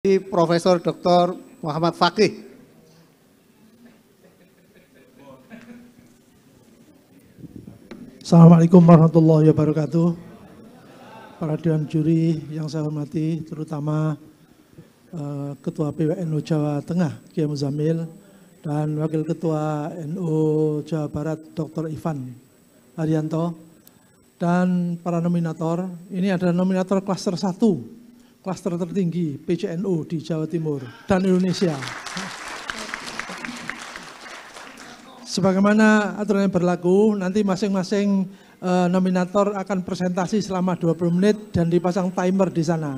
Profesor Dr. Muhammad Fakih. Assalamualaikum warahmatullahi wabarakatuh. Para dewan juri yang saya hormati, terutama Ketua PWNU Jawa Tengah, Kiai Muzamil, dan Wakil Ketua NU Jawa Barat, Dr. Ivan Haryanto, dan para nominator. Ini adalah nominator klaster 1. Klaster tertinggi PCNU di Jawa Timur dan Indonesia. Sebagaimana aturan yang berlaku, nanti masing-masing nominator akan presentasi selama 20 menit dan dipasang timer di sana.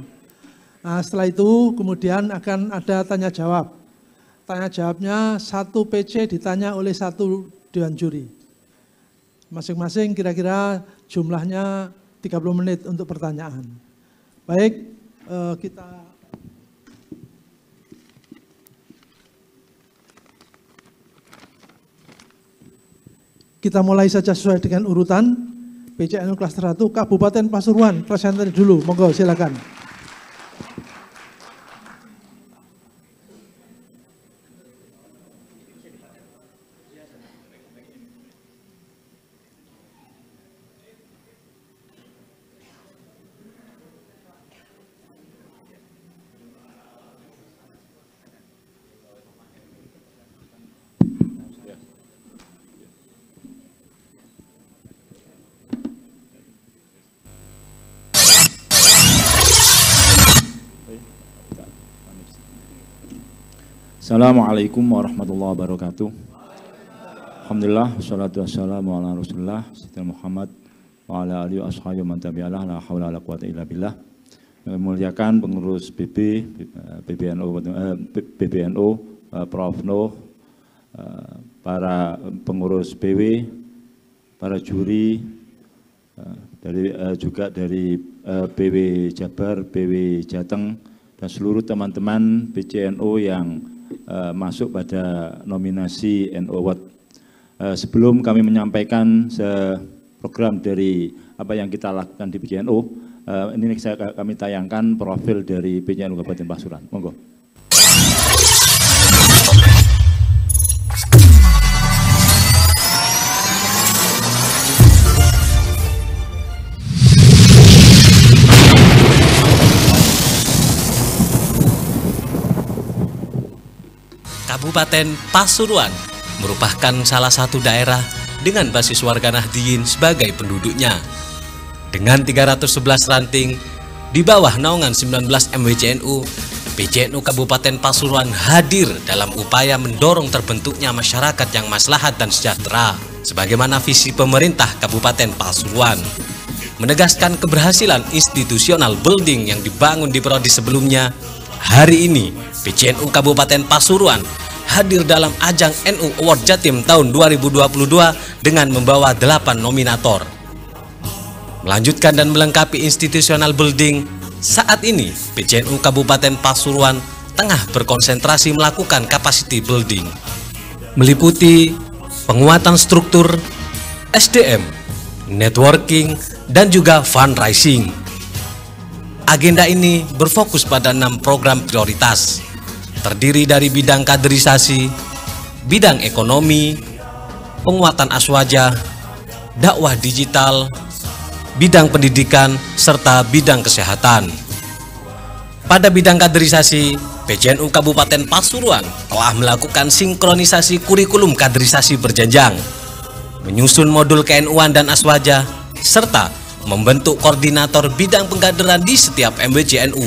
Nah, setelah itu kemudian akan ada tanya jawab. Tanya jawabnya 1 PC ditanya oleh 1 dewan juri. Masing-masing kira-kira jumlahnya 30 menit untuk pertanyaan. Baik, kita mulai saja sesuai dengan urutan. PCNU Klaster 1 Kabupaten Pasuruan, presenter dulu, monggo silakan. Assalamualaikum warahmatullahi wabarakatuh. Alhamdulillah, wassalatu wassalamu ala rasulullah Sayyidina Muhammad wa ala alihi wa ashabihi man tabi'alah, la haula wa la quwata illa billah. Memuliakan pengurus PBNU, Prof. Nuh, para pengurus PW, para juri, juga dari PW Jabar, PW Jateng, dan seluruh teman-teman PCNU yang masuk pada nominasi NU Award. Sebelum kami menyampaikan program dari apa yang kita lakukan di PCNU, ini kami tayangkan profil dari PCNU Kabupaten Pasuruan. Monggo. Kabupaten Pasuruan merupakan salah satu daerah dengan basis warga Nahdliyin sebagai penduduknya. Dengan 311 ranting, di bawah naungan 19 MWCNU, PCNU Kabupaten Pasuruan hadir dalam upaya mendorong terbentuknya masyarakat yang maslahat dan sejahtera, sebagaimana visi pemerintah Kabupaten Pasuruan. Menegaskan keberhasilan institusional building yang dibangun di periode sebelumnya, hari ini PCNU Kabupaten Pasuruan hadir dalam ajang NU Award Jatim tahun 2022 dengan membawa 8 nominator. Melanjutkan dan melengkapi institusional building, saat ini PCNU Kabupaten Pasuruan tengah berkonsentrasi melakukan capacity building, meliputi penguatan struktur, SDM, networking, dan juga fundraising. Agenda ini berfokus pada 6 program prioritas, terdiri dari bidang kaderisasi, bidang ekonomi, penguatan aswaja, dakwah digital, bidang pendidikan, serta bidang kesehatan. Pada bidang kaderisasi, PCNU Kabupaten Pasuruan telah melakukan sinkronisasi kurikulum kaderisasi berjenjang, menyusun modul KNU-an dan aswaja, serta membentuk koordinator bidang pengkaderan di setiap MWCNU.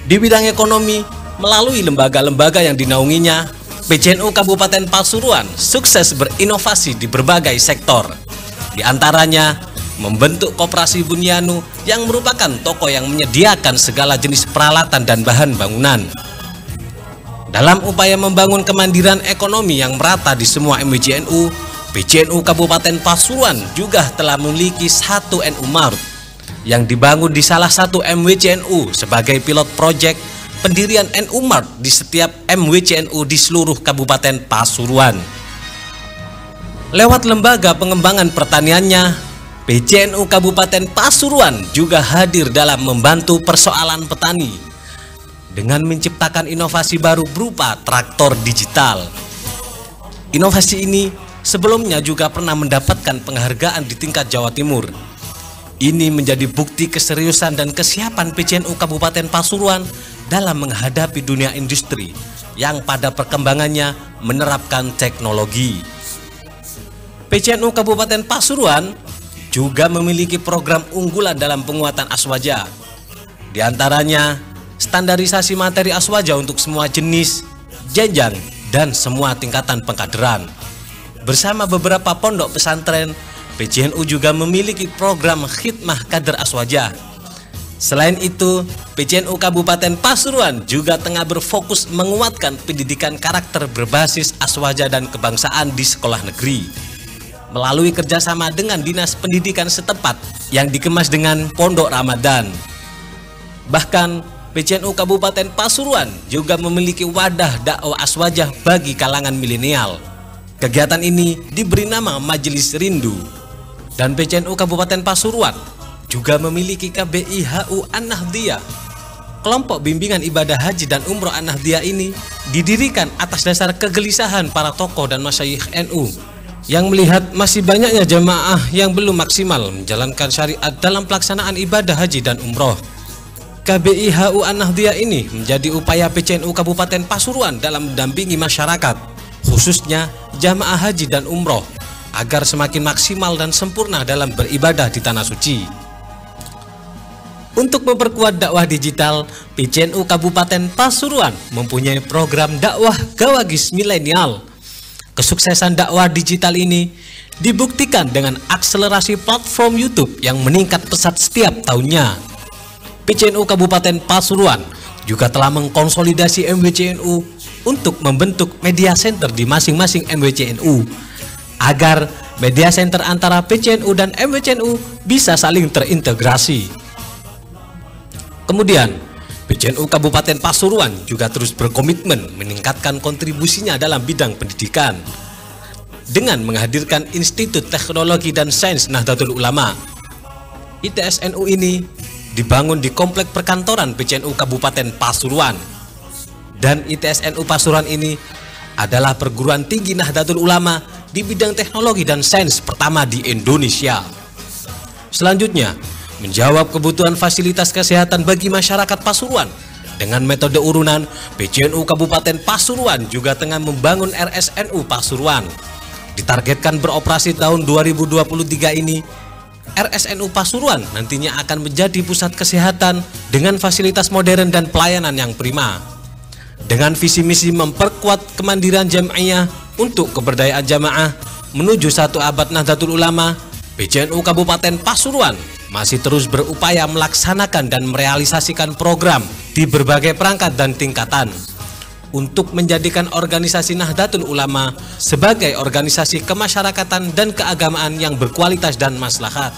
Di bidang ekonomi, melalui lembaga-lembaga yang dinaunginya, PCNU Kabupaten Pasuruan sukses berinovasi di berbagai sektor. Di antaranya, membentuk Koperasi Bunyanu yang merupakan toko yang menyediakan segala jenis peralatan dan bahan bangunan. Dalam upaya membangun kemandirian ekonomi yang merata di semua MWCNU, PCNU Kabupaten Pasuruan juga telah memiliki 1 NU Mart yang dibangun di salah satu MWCNU sebagai pilot project pendirian NU Mart di setiap MWCNU di seluruh Kabupaten Pasuruan. Lewat lembaga pengembangan pertaniannya, PCNU Kabupaten Pasuruan juga hadir dalam membantu persoalan petani dengan menciptakan inovasi baru berupa traktor digital. Inovasi ini sebelumnya juga pernah mendapatkan penghargaan di tingkat Jawa Timur. Ini menjadi bukti keseriusan dan kesiapan PCNU Kabupaten Pasuruan dalam menghadapi dunia industri yang pada perkembangannya menerapkan teknologi. PCNU Kabupaten Pasuruan juga memiliki program unggulan dalam penguatan aswaja. Di antaranya standarisasi materi aswaja untuk semua jenis, jenjang, dan semua tingkatan pengkaderan. Bersama beberapa pondok pesantren, PCNU juga memiliki program khidmah kader aswaja. Selain itu, PCNU Kabupaten Pasuruan juga tengah berfokus menguatkan pendidikan karakter berbasis aswaja dan kebangsaan di sekolah negeri melalui kerjasama dengan Dinas Pendidikan setempat yang dikemas dengan Pondok Ramadan. Bahkan, PCNU Kabupaten Pasuruan juga memiliki wadah dakwah aswaja bagi kalangan milenial. Kegiatan ini diberi nama Majelis Rindu. Dan PCNU Kabupaten Pasuruan juga memiliki KBIHU An-Nahdiyah. Kelompok bimbingan ibadah haji dan umroh An-Nahdiyah ini didirikan atas dasar kegelisahan para tokoh dan masyayikh NU yang melihat masih banyaknya jamaah yang belum maksimal menjalankan syariat dalam pelaksanaan ibadah haji dan umroh. KBIHU An-Nahdiyah ini menjadi upaya PCNU Kabupaten Pasuruan dalam mendampingi masyarakat, khususnya jamaah haji dan umroh, agar semakin maksimal dan sempurna dalam beribadah di Tanah Suci. Untuk memperkuat dakwah digital, PCNU Kabupaten Pasuruan mempunyai program dakwah Gawagis Milenial. Kesuksesan dakwah digital ini dibuktikan dengan akselerasi platform YouTube yang meningkat pesat setiap tahunnya. PCNU Kabupaten Pasuruan juga telah mengkonsolidasi MWCNU untuk membentuk media center di masing-masing MWCNU agar media center antara PCNU dan MWCNU bisa saling terintegrasi. Kemudian, PCNU Kabupaten Pasuruan juga terus berkomitmen meningkatkan kontribusinya dalam bidang pendidikan dengan menghadirkan Institut Teknologi dan Sains Nahdlatul Ulama. ITSNU ini dibangun di komplek perkantoran PCNU Kabupaten Pasuruan. Dan ITSNU Pasuruan ini adalah perguruan tinggi Nahdlatul Ulama di bidang teknologi dan sains pertama di Indonesia. Selanjutnya, menjawab kebutuhan fasilitas kesehatan bagi masyarakat Pasuruan dengan metode urunan, PCNU Kabupaten Pasuruan juga tengah membangun RSNU Pasuruan. Ditargetkan beroperasi tahun 2023 ini, RSNU Pasuruan nantinya akan menjadi pusat kesehatan dengan fasilitas modern dan pelayanan yang prima. Dengan visi misi memperkuat kemandirian jamaah untuk keberdayaan jamaah menuju 1 abad Nahdlatul Ulama, PCNU Kabupaten Pasuruan masih terus berupaya melaksanakan dan merealisasikan program di berbagai perangkat dan tingkatan untuk menjadikan organisasi Nahdlatul Ulama sebagai organisasi kemasyarakatan dan keagamaan yang berkualitas dan maslahat.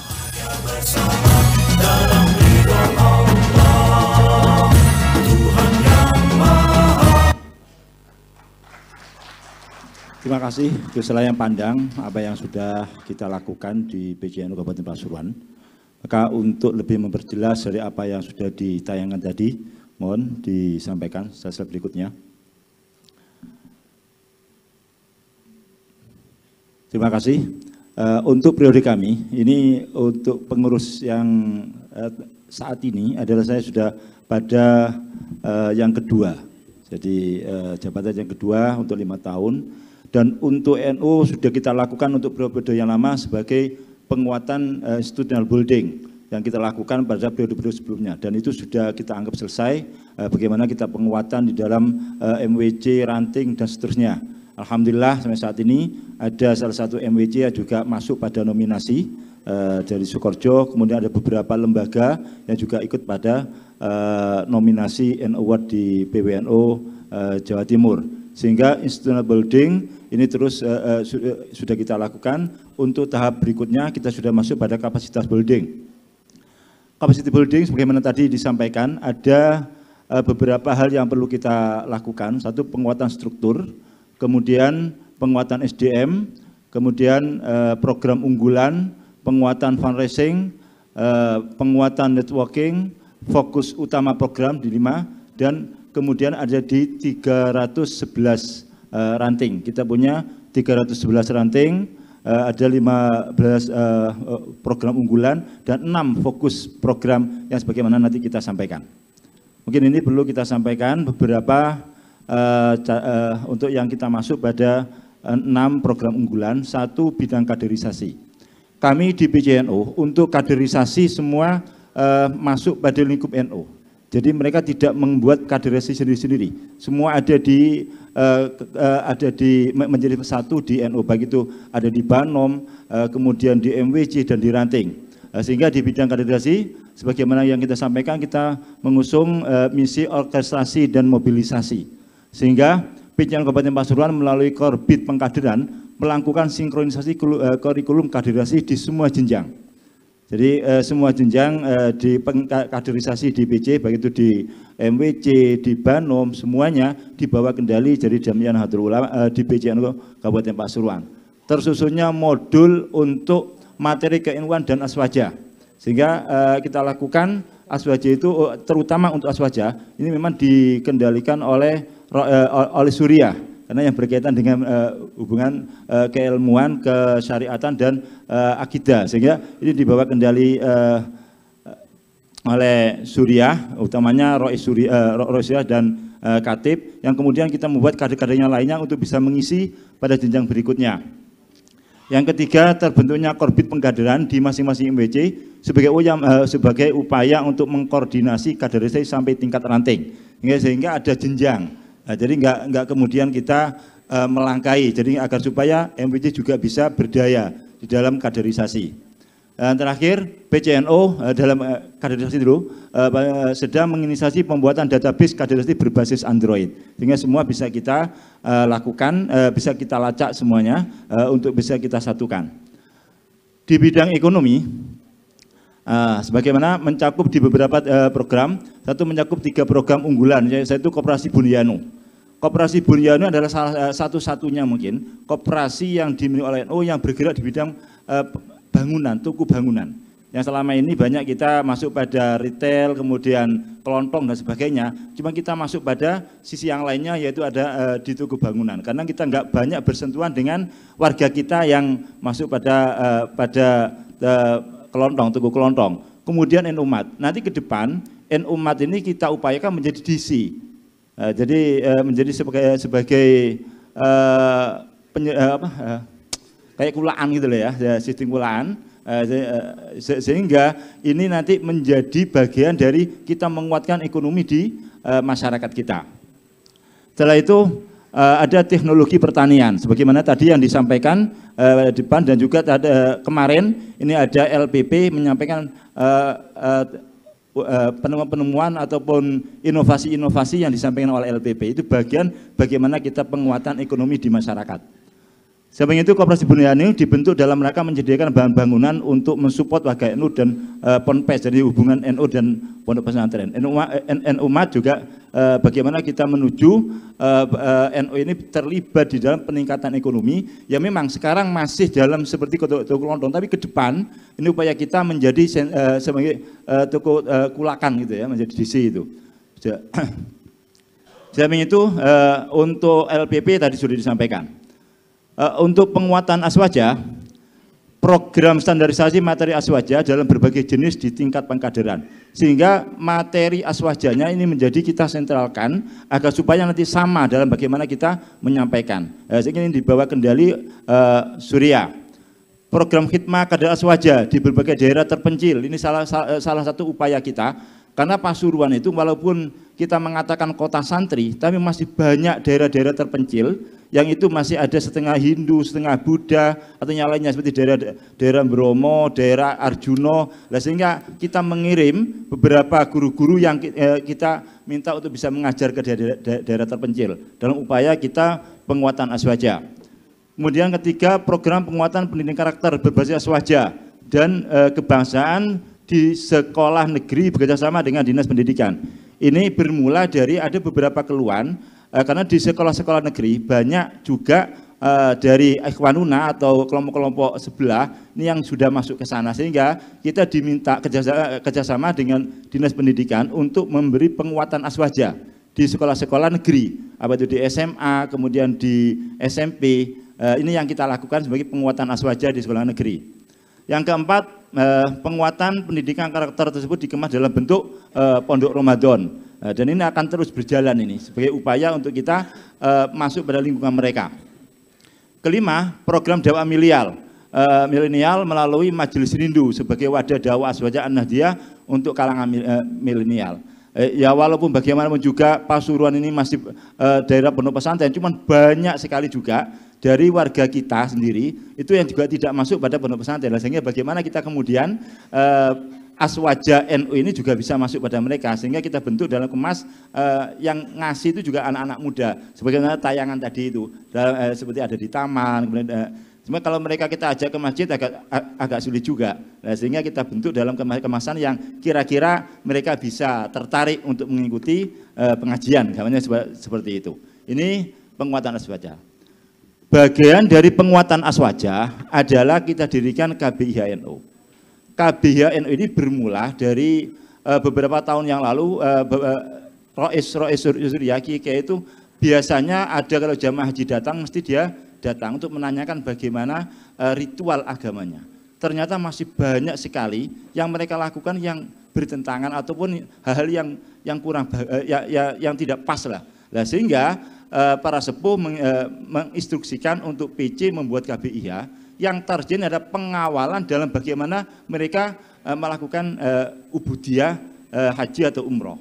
Terima kasih Gus Layang Pandang apa yang sudah kita lakukan di PCNU Kabupaten Pasuruan. Maka untuk lebih memperjelas dari apa yang sudah ditayangkan tadi, mohon disampaikan slide berikutnya. Terima kasih. Untuk prioritas kami, ini untuk pengurus yang saat ini adalah saya sudah pada yang kedua. Jadi jabatan yang kedua untuk 5 tahun. Dan untuk NU sudah kita lakukan untuk periode yang lama sebagai penguatan institutional building yang kita lakukan pada periode-periode sebelumnya. Dan itu sudah kita anggap selesai, bagaimana kita penguatan di dalam MWC, ranting, dan seterusnya. Alhamdulillah sampai saat ini ada salah satu MWC yang juga masuk pada nominasi dari Sukoharjo, kemudian ada beberapa lembaga yang juga ikut pada nominasi and award di PWNO Jawa Timur. Sehingga institutional building ini terus sudah kita lakukan. Untuk tahap berikutnya kita sudah masuk pada kapasitas building. Capacity building sebagaimana tadi disampaikan ada beberapa hal yang perlu kita lakukan. Satu, penguatan struktur, kemudian penguatan SDM, kemudian program unggulan, penguatan fundraising, penguatan networking, fokus utama program di 5, dan kemudian ada di 311 ranting. Kita punya 311 ranting, ada 15 program unggulan dan 6 fokus program yang sebagaimana nanti kita sampaikan. Mungkin ini perlu kita sampaikan beberapa untuk yang kita masuk pada 6 program unggulan. 1, bidang kaderisasi. Kami di PCNO untuk kaderisasi semua masuk pada lingkup NU. Jadi mereka tidak membuat kaderisasi sendiri-sendiri. Semua ada di menjadi satu di NU, baik itu ada di Banom, kemudian di MWC dan di Ranting. Sehingga di bidang kaderisasi, sebagaimana yang kita sampaikan, kita mengusung misi orkestrasi dan mobilisasi. Sehingga PCNO Kabupaten Pasuruan melalui Korbit Pengkaderan melakukan sinkronisasi kurikulum kaderisasi di semua jenjang. Jadi semua jenjang di kaderisasi di PC, baik itu di MWC, di Banom, semuanya dibawa kendali dari Jamiah Nahdlatul Ulama di PCNO Kabupaten Pasuruan. Tersusunnya modul untuk materi keilmuan dan aswaja. Sehingga kita lakukan aswaja itu, terutama untuk aswaja, ini memang dikendalikan oleh Suriah. Karena yang berkaitan dengan hubungan keilmuan, kesyariatan dan akidah, sehingga ini dibawa kendali oleh Suriah, utamanya Roisiyah dan Katib, yang kemudian kita membuat kader-kadernya lainnya untuk bisa mengisi pada jenjang berikutnya. Yang ketiga, terbentuknya Korbit Pengkaderan di masing-masing MWC sebagai upaya untuk mengkoordinasi kaderisasi sampai tingkat ranting, sehingga ada jenjang. Nah, jadi enggak kemudian kita melangkai, jadi agar supaya MWC juga bisa berdaya di dalam kaderisasi. Dan terakhir, PCNO dalam kaderisasi dulu sedang menginisiasi pembuatan database kaderisasi berbasis Android, sehingga semua bisa kita lakukan, bisa kita lacak semuanya untuk bisa kita satukan. Di bidang ekonomi, sebagaimana mencakup di beberapa program, satu mencakup 3 program unggulan, yaitu Koperasi Bunyano. Koperasi Bunyano adalah salah satu-satunya mungkin koperasi yang dimiliki oleh NU yang bergerak di bidang bangunan, tuku bangunan. Yang selama ini banyak kita masuk pada retail, kemudian kelontong dan sebagainya. Cuma kita masuk pada sisi yang lainnya, yaitu ada di tuku bangunan. Karena kita nggak banyak bersentuhan dengan warga kita yang masuk pada kelontong, tuku kelontong. Kemudian NU-MAT. Nanti ke depan NU-MAT ini kita upayakan menjadi DC. Jadi menjadi sebagai kayak kulaan gitu loh ya, sistem kulaan, sehingga ini nanti menjadi bagian dari kita menguatkan ekonomi di masyarakat kita. Setelah itu ada teknologi pertanian, sebagaimana tadi yang disampaikan depan dan juga kemarin ini ada LPP menyampaikan penemuan ataupun inovasi-inovasi yang disampaikan oleh LPP, itu bagian bagaimana kita penguatan ekonomi di masyarakat. Samping itu, Koperasi Bunyano dibentuk dalam rangka menyediakan bahan bangunan untuk mensupport warga NU dan Ponpes, jadi hubungan NU dan pondok pesantren. NU-MAT juga bagaimana kita menuju NU ini terlibat di dalam peningkatan ekonomi, yang memang sekarang masih dalam seperti toko kelontong, tapi ke depan ini upaya kita menjadi sebagai toko kulakan gitu ya, menjadi DC itu. Samping itu untuk LPP tadi sudah disampaikan. Untuk penguatan aswaja, program standarisasi materi aswaja dalam berbagai jenis di tingkat pengkaderan, sehingga materi aswajanya ini menjadi kita sentralkan agar supaya nanti sama dalam bagaimana kita menyampaikan. Sehingga ini dibawa kendali Suriah. Program khidmah kader aswaja di berbagai daerah terpencil, ini salah satu upaya kita, karena Pasuruan itu walaupun kita mengatakan kota santri, tapi masih banyak daerah-daerah terpencil yang itu masih ada setengah Hindu, setengah Buddha, atau yang lainnya seperti daerah Bromo, daerah Arjuno. Sehingga kita mengirim beberapa guru-guru yang kita minta untuk bisa mengajar ke daerah terpencil dalam upaya kita penguatan aswaja. Kemudian ketiga, program penguatan pendidikan karakter berbasis aswaja dan kebangsaan di sekolah negeri bekerjasama dengan Dinas Pendidikan. Ini bermula dari ada beberapa keluhan, karena di sekolah-sekolah negeri banyak juga dari Ikhwanuna atau kelompok-kelompok sebelah ini yang sudah masuk ke sana, sehingga kita diminta kerjasama dengan Dinas Pendidikan untuk memberi penguatan aswaja di sekolah-sekolah negeri, apa itu di SMA, kemudian di SMP. Ini yang kita lakukan sebagai penguatan aswaja di sekolah negeri. Yang keempat, penguatan pendidikan karakter tersebut dikemas dalam bentuk pondok Ramadan. Dan ini akan terus berjalan ini sebagai upaya untuk kita masuk pada lingkungan mereka. Kelima, program dakwah milenial melalui Majelis Rindu sebagai wadah dakwah aswaja An-Nahdiyah untuk kalangan milenial. Ya walaupun bagaimanapun juga Pasuruan ini masih daerah penuh pesantren, cuman banyak sekali juga dari warga kita sendiri itu yang juga tidak masuk pada pondok pesantren. Sehingga bagaimana kita kemudian aswaja NU ini juga bisa masuk pada mereka, sehingga kita bentuk dalam kemas yang ngasih itu juga anak-anak muda, sebagaimana tayangan tadi itu seperti ada di taman, kemudian cuma kalau mereka kita ajak ke masjid agak sulit juga. Nah, sehingga kita bentuk dalam kemasan yang kira-kira mereka bisa tertarik untuk mengikuti pengajian, gambarnya seperti itu. Ini penguatan aswaja. Bagian dari penguatan aswaja adalah kita dirikan KBIH NU. KBIH NU ini bermula dari beberapa tahun yang lalu, Rois Suryaki itu biasanya ada kalau jamaah haji datang mesti dia datang untuk menanyakan bagaimana ritual agamanya. Ternyata masih banyak sekali yang mereka lakukan yang bertentangan ataupun hal-hal yang kurang yang tidak pas lah. Nah, sehingga para sepuh menginstruksikan untuk PC membuat KBIH yang target ada pengawalan dalam bagaimana mereka melakukan ubudiyah haji atau umroh.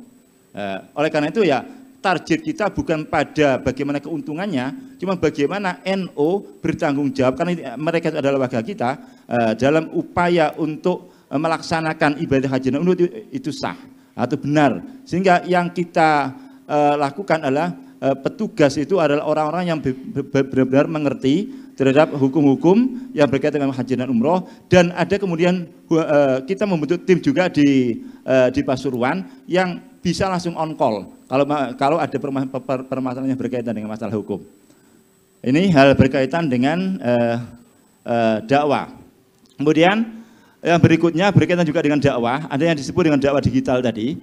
Oleh karena itu ya target kita bukan pada bagaimana keuntungannya, cuma bagaimana NU bertanggung jawab, karena mereka adalah warga kita, dalam upaya untuk melaksanakan ibadah haji dan umroh itu sah atau benar. Sehingga yang kita lakukan adalah petugas itu adalah orang-orang yang benar-benar mengerti terhadap hukum-hukum yang berkaitan dengan haji dan umroh, dan ada kemudian kita membentuk tim juga di Pasuruan yang bisa langsung on call kalau ada permasalahan yang berkaitan dengan masalah hukum. Ini hal berkaitan dengan dakwah. Kemudian yang berikutnya berkaitan juga dengan dakwah, ada yang disebut dengan dakwah digital tadi.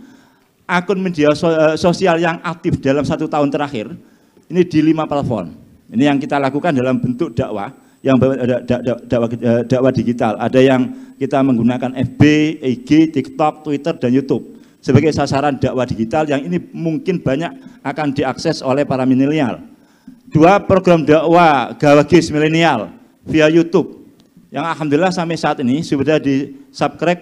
Akun media sosial yang aktif dalam 1 tahun terakhir ini di 5 platform. Ini yang kita lakukan dalam bentuk dakwah, yang dakwah digital. Ada yang kita menggunakan FB, IG, TikTok, Twitter, dan YouTube sebagai sasaran dakwah digital yang ini mungkin banyak akan diakses oleh para milenial. 2, program dakwah Gawagis milenial via YouTube yang alhamdulillah sampai saat ini sudah di subscribe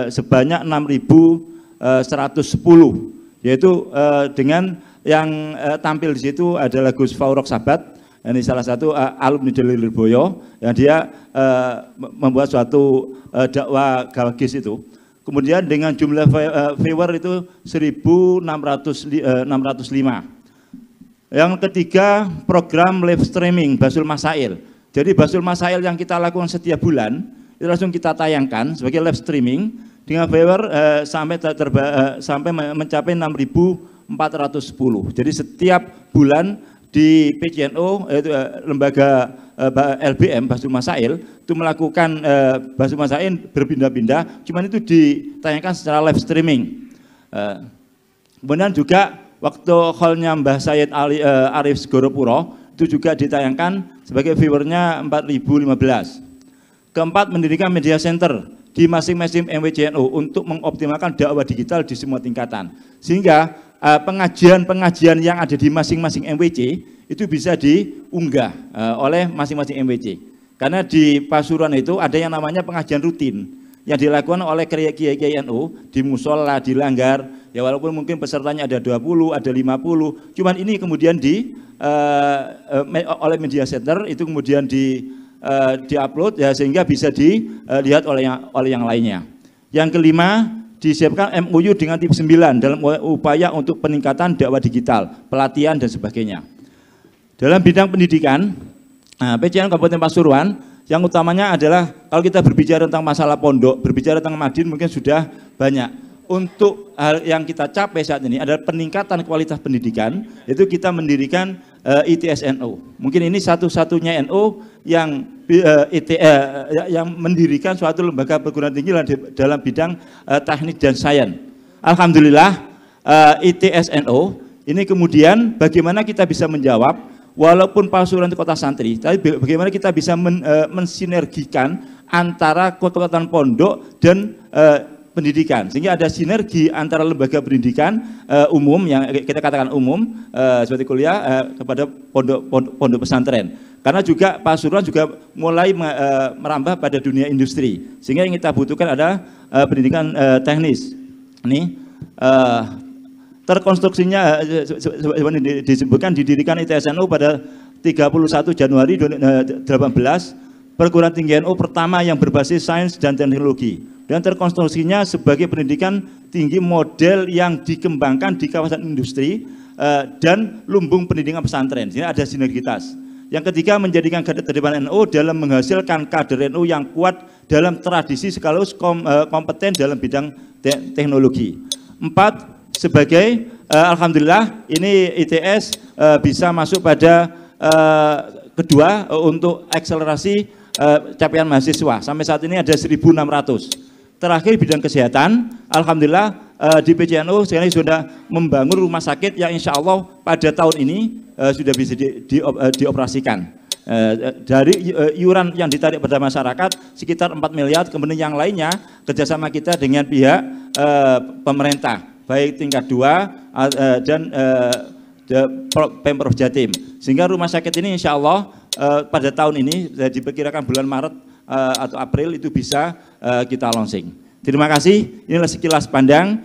sebanyak 6.110, yaitu dengan yang tampil di situ adalah Gus Faurok Sabat, ini salah satu alumni dari Lirboyo yang dia membuat suatu dakwah Gawagis itu. Kemudian dengan jumlah viewer itu 1.605. Yang ketiga, program live streaming Basul Masail. Jadi Basul Masail yang kita lakukan setiap bulan itu langsung kita tayangkan sebagai live streaming dengan viewer sampai mencapai 6.410. Jadi setiap bulan di PCNO yaitu lembaga LBM Basul Masail itu melakukan Basul Masail berpindah-pindah, cuman itu ditayangkan secara live streaming. Kemudian juga waktu hallnya Mbah Sayyid Arif Segoropuro itu juga ditayangkan sebagai viewernya 4.015. Keempat, mendirikan media center di masing-masing MWCNU untuk mengoptimalkan dakwah digital di semua tingkatan, sehingga pengajian-pengajian yang ada di masing-masing MWC itu bisa diunggah oleh masing-masing MWC. Karena di Pasuruan itu ada yang namanya pengajian rutin yang dilakukan oleh kiai-kiai NU di musola, di langgar, ya walaupun mungkin pesertanya ada 20, ada 50, cuman ini kemudian oleh media center itu kemudian diupload ya, sehingga bisa dilihat oleh yang lainnya. Yang kelima, disiapkan MOU dengan tim 9 dalam upaya untuk peningkatan dakwah digital, pelatihan dan sebagainya. Dalam bidang pendidikan, PCN Kabupaten Pasuruan yang utamanya adalah kalau kita berbicara tentang masalah pondok, berbicara tentang Madin mungkin sudah banyak. Untuk hal yang kita capai saat ini adalah peningkatan kualitas pendidikan, itu kita mendirikan ITS-NU. Mungkin ini satu-satunya NU yang yang mendirikan suatu lembaga perguruan tinggi dalam bidang teknik dan sains. Alhamdulillah ITS-NU Ini kemudian bagaimana kita bisa menjawab, walaupun Pasuruan itu kota santri, tapi bagaimana kita bisa mensinergikan antara kekuatan pondok dan pendidikan, sehingga ada sinergi antara lembaga pendidikan umum yang kita katakan umum seperti kuliah kepada pondok pesantren. Karena juga Pasuruan juga mulai merambah pada dunia industri, sehingga yang kita butuhkan ada pendidikan teknis. Ini terkonstruksinya disebutkan didirikan ITS NU pada 31 Januari 2018, perguruan tinggi NU pertama yang berbasis sains dan teknologi, dan terkonstruksinya sebagai pendidikan tinggi model yang dikembangkan di kawasan industri dan lumbung pendidikan pesantren. Sini ada sinergitas. Yang ketiga, menjadikan garda terdepan NU dalam menghasilkan kader NU yang kuat dalam tradisi sekaligus kompeten dalam bidang teknologi. 4, sebagai alhamdulillah ini ITS bisa masuk pada kedua untuk akselerasi capaian mahasiswa. Sampai saat ini ada 1.600. Terakhir bidang kesehatan, alhamdulillah di PCNU sekarang sudah membangun rumah sakit yang insya Allah pada tahun ini sudah bisa dioperasikan. Dari iuran yang ditarik pada masyarakat sekitar 4 miliar, kemudian yang lainnya kerjasama kita dengan pihak pemerintah, baik tingkat 2 dan Pemprov Jatim, sehingga rumah sakit ini insya Allah pada tahun ini diperkirakan bulan Maret atau April itu bisa kita launching. Terima kasih, inilah sekilas pandang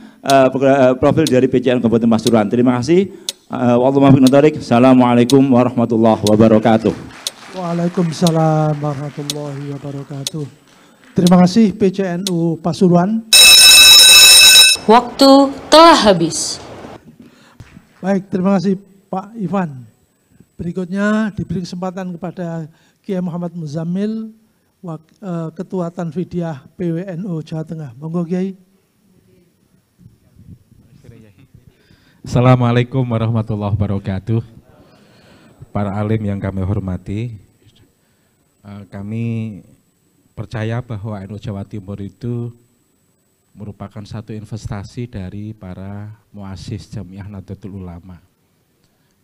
profil dari PCN Kabupaten Pasuruan. Terima kasih. Assalamualaikum warahmatullahi wabarakatuh. Waalaikumsalam warahmatullahi wabarakatuh. Terima kasih PCNU Pasuruan. Waktu telah habis. Baik, terima kasih Pak Ivan. Berikutnya diberi kesempatan kepada Kiai Muhammad Muzammil, Ketua Tanfidiyah PWNU Jawa Tengah. Monggo Kiai. Assalamualaikum warahmatullahi wabarakatuh. Para alim yang kami hormati, kami percaya bahwa NU Jawa Timur itu merupakan satu investasi dari para muassis Jamiah Nahdlatul Ulama.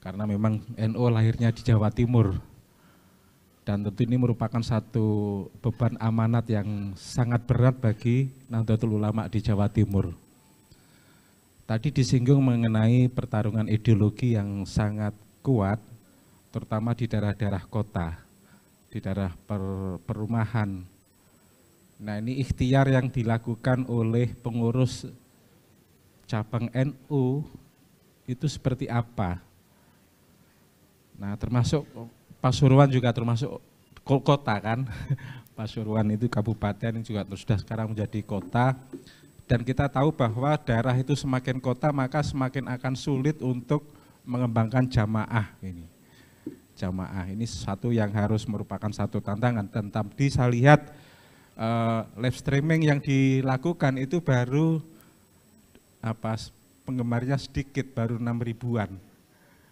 Karena memang NU lahirnya di Jawa Timur, dan tentu ini merupakan satu beban amanat yang sangat berat bagi Nahdlatul Ulama di Jawa Timur. Tadi disinggung mengenai pertarungan ideologi yang sangat kuat, terutama di daerah-daerah kota, di daerah perumahan. Nah, ini ikhtiar yang dilakukan oleh pengurus cabang NU itu seperti apa? Nah, termasuk Pasuruan juga termasuk kota kan. Pasuruan itu kabupaten yang juga sudah sekarang menjadi kota. Dan kita tahu bahwa daerah itu semakin kota maka semakin akan sulit untuk mengembangkan jamaah ini. Jamaah ini sesuatu yang harus merupakan satu tantangan. Dan tadi saya lihat live streaming yang dilakukan itu baru penggemarnya sedikit, baru 6 ribuan.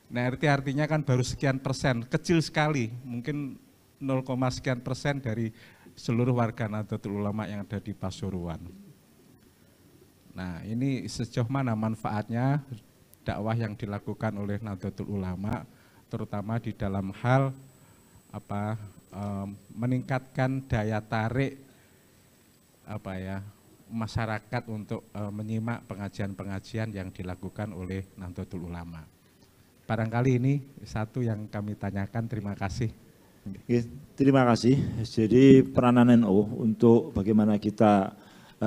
Nah, artinya kan baru sekian persen, kecil sekali, mungkin 0, sekian persen dari seluruh warga Nahdlatul Ulama yang ada di Pasuruan. Nah, ini sejauh mana manfaatnya dakwah yang dilakukan oleh Nahdlatul Ulama, terutama di dalam hal meningkatkan daya tarik masyarakat untuk menyimak pengajian-pengajian yang dilakukan oleh Nahdlatul Ulama. Barangkali ini satu yang kami tanyakan. Terima kasih. Terima kasih. Jadi peranan NU untuk bagaimana kita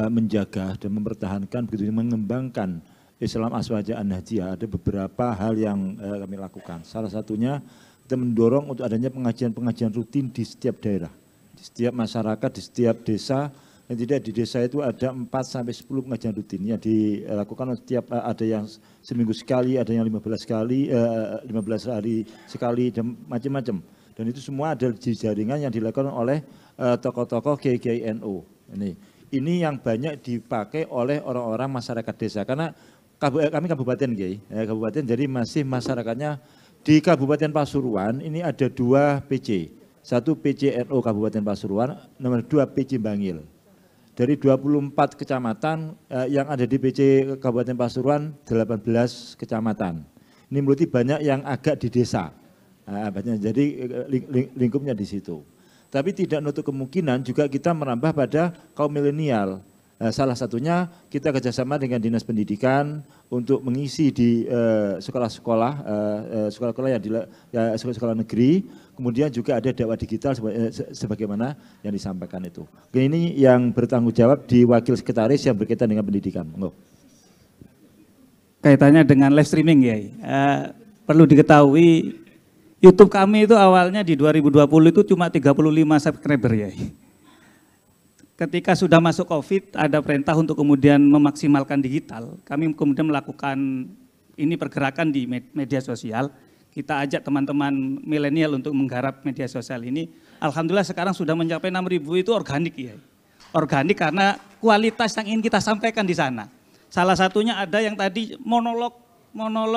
menjaga dan mempertahankan, begitu mengembangkan Islam Aswaja An-Nahjiyah, ada beberapa hal yang kami lakukan. Salah satunya kita mendorong untuk adanya pengajian-pengajian rutin di setiap daerah, di setiap masyarakat, di setiap desa. Dan tidak di desa itu ada 4-10 pengajian rutin yang dilakukan setiap, ada yang seminggu sekali, ada yang 15 hari sekali, dan macam-macam. Dan itu semua ada di jaringan yang dilakukan oleh tokoh-tokoh kiai NU. Ini yang banyak dipakai oleh orang-orang masyarakat desa, karena kami kabupaten kabupaten, jadi masih masyarakatnya di Kabupaten Pasuruan ini ada 2 PC, satu PCNU Kabupaten Pasuruan, nomor 2 PC Bangil. Dari 24 kecamatan yang ada di PC Kabupaten Pasuruan, 18 kecamatan. Nimroti banyak yang agak di desa. Jadi lingkupnya di situ. Tapi tidak menutup kemungkinan juga kita merambah pada kaum milenial. Salah satunya kita kerjasama dengan Dinas Pendidikan untuk mengisi di sekolah-sekolah yang sekolah negeri, kemudian juga ada dakwah digital sebagaimana yang disampaikan itu. Ini yang bertanggung jawab di Wakil Sekretaris yang berkaitan dengan pendidikan. Kaitannya dengan live streaming ya, perlu diketahui YouTube kami itu awalnya di 2020 itu cuma 35 subscriber ya. Ketika sudah masuk COVID, ada perintah untuk kemudian memaksimalkan digital. Kami kemudian melakukan ini pergerakan di media sosial. Kita ajak teman-teman milenial untuk menggarap media sosial ini. Alhamdulillah sekarang sudah mencapai 6.000 itu organik ya. Organik karena kualitas yang ingin kita sampaikan di sana. Salah satunya ada yang tadi monolog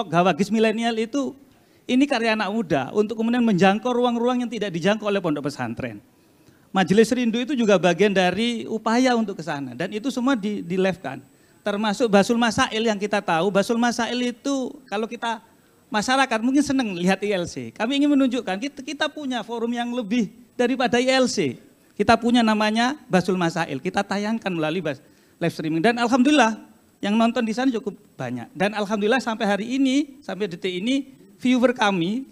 Gawagis milenial itu, ini karya anak muda untuk kemudian menjangkau ruang-ruang yang tidak dijangkau oleh pondok pesantren. Majelis Rindu itu juga bagian dari upaya untuk ke sana dan itu semua di-live-kan. Termasuk Basul Masail yang kita tahu, Basul Masail itu kalau kita masyarakat mungkin senang lihat ILC. Kami ingin menunjukkan kita punya forum yang lebih daripada ILC. Kita punya namanya Basul Masail, kita tayangkan melalui live streaming dan alhamdulillah yang nonton di sana cukup banyak. Dan alhamdulillah sampai hari ini, sampai detik ini viewer kami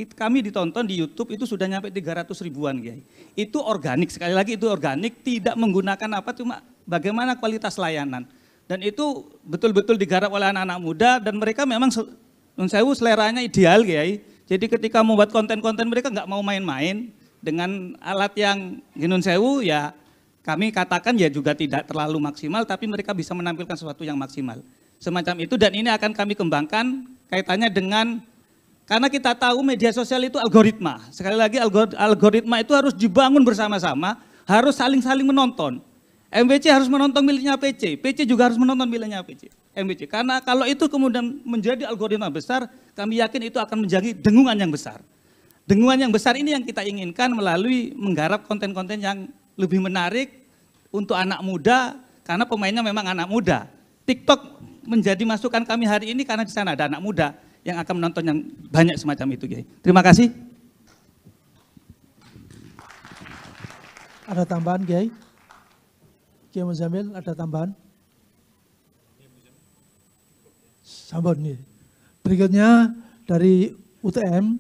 ditonton di YouTube itu sudah nyampe 300 ribuan, Kiai. Itu organik, sekali lagi itu organik, tidak menggunakan apa, cuma bagaimana kualitas layanan. Dan itu betul-betul digarap oleh anak-anak muda dan mereka memang seleranya ideal, Kiai. Jadi ketika membuat konten-konten mereka nggak mau main-main dengan alat yang Nun Sewu ya kami katakan ya juga tidak terlalu maksimal tapi mereka bisa menampilkan sesuatu yang maksimal. Semacam itu dan ini akan kami kembangkan kaitannya dengan karena kita tahu media sosial itu algoritma. Sekali lagi algoritma itu harus dibangun bersama-sama, harus saling-saling menonton. MBC harus menonton miliknya PC, PC juga harus menonton miliknya MBC. Karena kalau itu kemudian menjadi algoritma besar, kami yakin itu akan menjadi dengungan yang besar. Dengungan yang besar ini yang kita inginkan melalui menggarap konten-konten yang lebih menarik untuk anak muda, karena pemainnya memang anak muda. TikTok menjadi masukan kami hari ini karena di sana ada anak muda yang akan menonton yang banyak semacam itu, Kiai. Terima kasih. Ada tambahan, Kiai? Kiai Muzamil, ada tambahan? Sampun, Kiai. Berikutnya dari UTM,